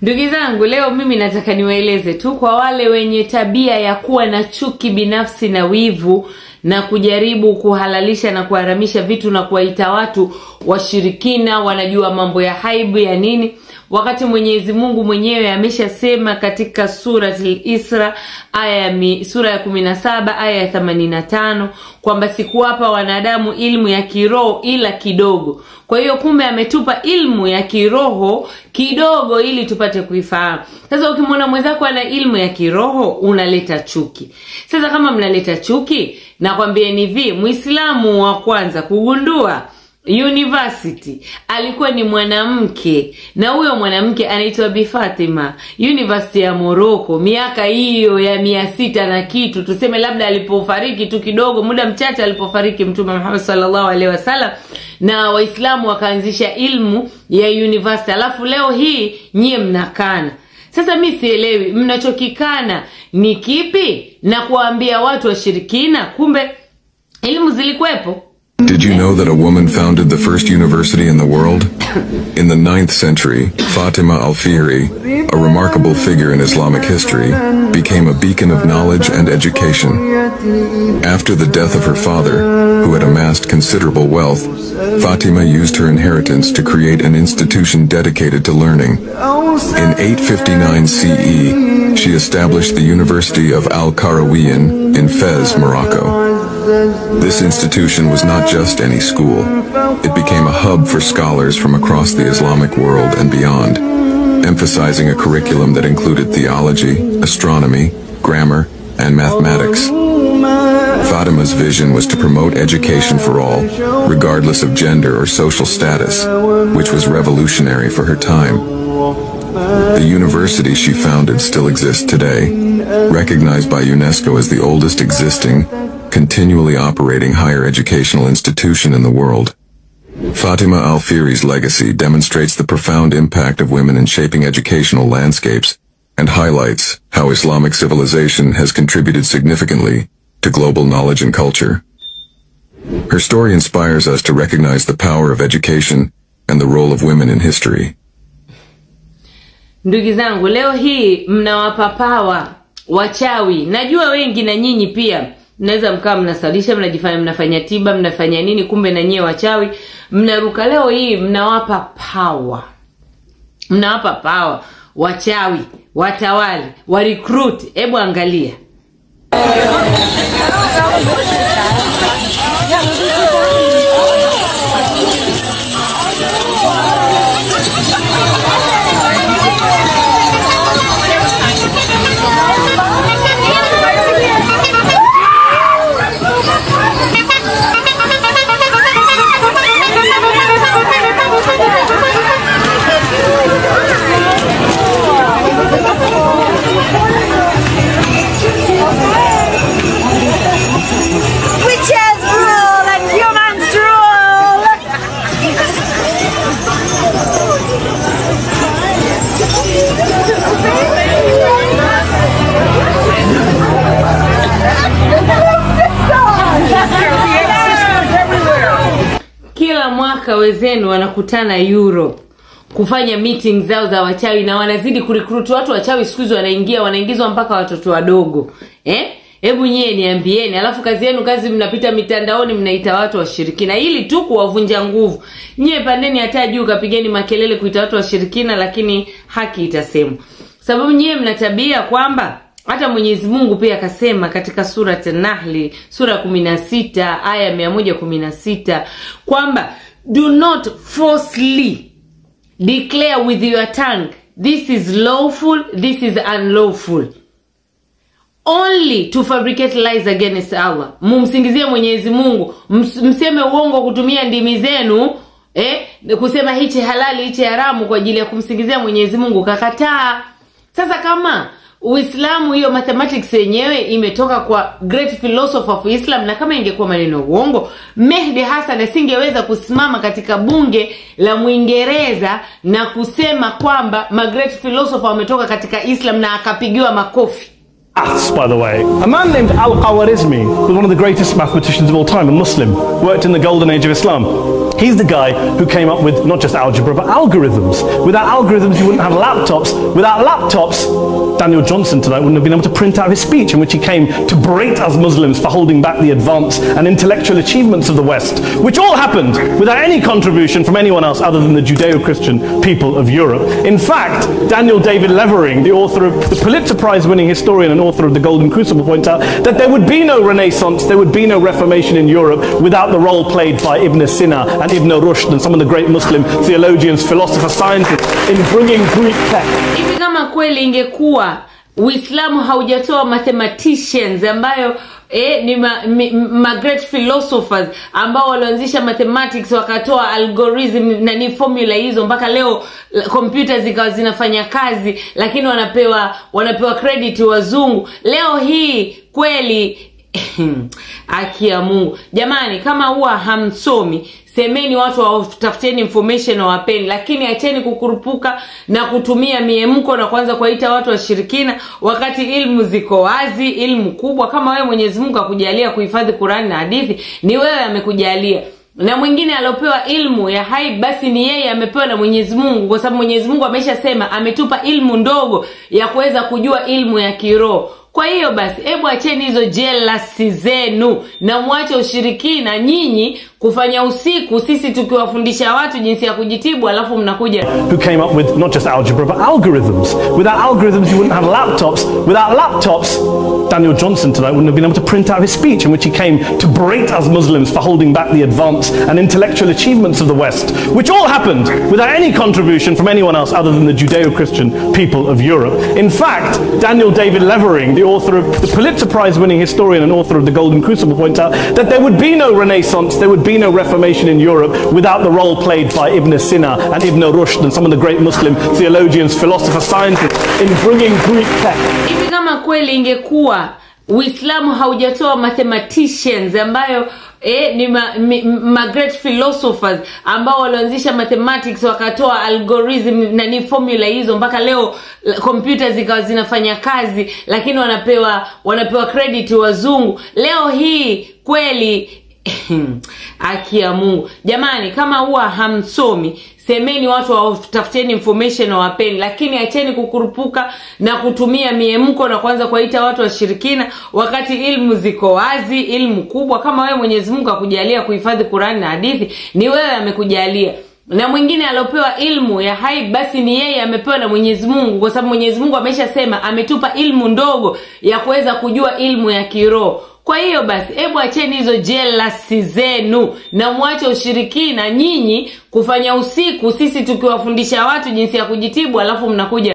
Ndugu zangu, leo mimi nataka niwaeleze tu kwa wale wenye tabia ya kuwa na chuki binafsi na wivu na kujaribu kuhalalisha na kuharamisha vitu na kuwaita watu washirikina, wanajua mambo ya haibu ya nini, wakati Mwenyezi Mungu mwenyewe ameshasema katika sura al-Isra sura ya 17 aya ya 85 kwamba sikuwapa wanadamu ilmu ya kiroho ila kidogo. Kwa hiyo kumbe ametupa ilmu ya kiroho kidogo ili tupate kuifahamu. Sasa ukimwona mwenzako ana ilmu ya kiroho unaleta chuki. Sasa kama mnaleta chuki, nakwambieni hivi, Muislamu wa kwanza kugundua university alikuwa ni mwanamke, na huyo mwanamke anaitwa Bi Fatima, University ya Morocco, miaka hiyo ya 600 na kitu, tuseme labda alipofariki tu kidogo, muda mchache alipofariki Mtume Muhammad sallallahu alaihi wasallam, na Waislamu wakaanzisha ilmu ya university. Alafu leo hii nyie mnakana. Sasa mimi sielewi mnachokikana ni kipi na kuambia watu washirikina, kumbe ilmu zilikuwepo. Did you know that a woman founded the first university in the world? In the 9th century, Fatima al-Fihri, a remarkable figure in Islamic history, became a beacon of knowledge and education. After the death of her father, who had amassed considerable wealth, Fatima used her inheritance to create an institution dedicated to learning. In 859 CE, she established the University of Al-Qarawiyyin in Fez, Morocco. This institution was not just any school. It became a hub for scholars from across the Islamic world and beyond, emphasizing a curriculum that included theology, astronomy, grammar, and mathematics. Fatima's vision was to promote education for all, regardless of gender or social status, which was revolutionary for her time. The university she founded still exists today, recognized by UNESCO as the oldest existing, continually operating higher educational institution in the world. Fatima al-Fihri's legacy demonstrates the profound impact of women in shaping educational landscapes and highlights how Islamic civilization has contributed significantly to global knowledge and culture. Her story inspires us to recognize the power of education and the role of women in history. Ndugu zangu, leo hii mnawapa power wachawi. Najua wengi na nyinyi pia mnaweza mkaa mnasalisha, mnajifanya mnafanya tiba, mnafanya nini, kumbe na nyie wachawi mnaruka. Leo hii mnawapa power. Mnawapa power wachawi, watawali, wa recruit. Hebu angalia. Kila mwaka wezenu wanakutana Europe kufanya meetings zao za wachawi, na wanazidi kurecruit watu wachawi. Siku hizo wanaingizwa mpaka watoto wadogo. Hebu nyie niambieni, alafu kazi yenu mnapita mitandaoni mnaita watu washirikina ili tu kuwavunja nguvu. Nyie pandeni hata juu kapigeni makelele kuita watu washirikina, lakini haki itasemwa. Sababu nyie mna tabia kwamba hata Mwenyezi Mungu pia akasema katika sura An-Nahl sura 16 aya 116 kwamba do not falsely declare with your tongue this is lawful, this is unlawful, only to fabricate lies against Allah. Mumsingizie Mwenyezi Mungu, mseme uongo kutumia ndimi zenu, kusema hichi halali hichi haramu kwa ajili ya kumsingizia Mwenyezi Mungu. Kakataa. Sasa kama Uislamu, hiyo mathematics yenyewe imetoka kwa great philosopher of Islam, na kama ingekuwa maneno uongo, Mehdi Hassan asingeweza kusimama katika bunge la Muingereza na kusema kwamba ma great philosopher wametoka katika Islam na akapigiwa makofi. Maths, by the way. A man named Al-Khwarizmi was one of the greatest mathematicians of all time, a Muslim, worked in the golden age of Islam. He's the guy who came up with not just algebra, but algorithms. Without algorithms, you wouldn't have laptops. Without laptops, Daniel Johnson tonight wouldn't have been able to print out his speech in which he came to berate us Muslims for holding back the advance and intellectual achievements of the West, which all happened without any contribution from anyone else other than the Judeo-Christian people of Europe. In fact, Daniel David Levering, the author of the Pulitzer Prize-winning historian and author of The Golden Crucible, points out that there would be no Renaissance, there would be no Reformation in Europe without the role played by Ibn Sina and Ibn Rushd and some of the great Muslim theologians, philosophers, scientists in bringing Greek text. Hivi kama kweli ingekuwa Uislamu haujatoa mathematicians ambayo ni great philosophers ambao walianzisha mathematics wakatoa algorithm na ni formula hizo mpaka leo kompyuta zikawa zinafanya kazi, lakini wanapewa credit wazungu. Leo hii kweli aki ya Mungu. Jamani, kama huwa hamsomi, semeni watu watafuteni information na wapeni, lakini acheni kukurupuka na kutumia miemko na kwanza kuita watu washirikina wakati ilmu ziko wazi, ilmu kubwa. Kama wewe Mwenyezi Mungu akujalia kuhifadhi Qur'an na hadithi, ni wewe amekujalia. Na mwingine alopewa ilmu ya haib basi ni yeye amepewa na Mwenyezi Mungu, kwa sababu Mwenyezi Mungu ameshasema ametupa ilmu ndogo ya kuweza kujua ilmu ya kiroho. Kwa hiyo basi, hebu acheni hizo jealousy zenu na muache ushirikina nyinyi kufanya usiku, sisi tukiwafundisha watu jinsi ya kujitibu, alafu mnakuja. Who came up with not just algebra but algorithms. Without algorithms you wouldn't have laptops. Without laptops, Daniel Johnson tonight wouldn't have been able to print out his speech in which he came to berate us Muslims for holding back the advance and intellectual achievements of the West, which all happened without any contribution from anyone else other than the Judeo-Christian people of Europe. In fact, Daniel David Levering, the author of the Pulitzer Prize-winning historian and author of The Golden Crucible, points out that there would be no Renaissance, there would be no Reformation in Europe without the role played by Ibn Sina and Ibn Rushd and some of the great Muslim theologians, philosophers, scientists in bringing Greek text. Hivi kama kweli ingekuwa Uislamu haujatoa mathematicians ambayo ni great philosophers ambao walianzisha mathematics wakatoa algorithm na ni formula hizo mpaka leo kompyuta zikawa zinafanya kazi, lakini wanapewa credit wazungu. Leo hii kweli aki ya Mungu. Jamani, kama huwa hamsomi, semeni watu watafuteni information na wapeni, lakini acheni kukurupuka na kutumia miemko na kwanza kuita watu washirikina wakati ilmu ziko wazi, ilmu kubwa. Kama wewe Mwenyezi Mungu akujalia kuhifadhi Qur'an na hadithi, ni wewe amekujalia. Na mwingine alopewa ilmu ya haib basi ni yeye amepewa na Mwenyezi Mungu, kwa sababu Mwenyezi Mungu ameshasema ametupa ilmu ndogo ya kuweza kujua ilmu ya kiroho. Kwa hiyo basi, hebu acheni hizo jealousy zenu na muache ushirikina nyinyi kufanya usiku, sisi tukiwafundisha watu jinsi ya kujitibu, alafu mnakuja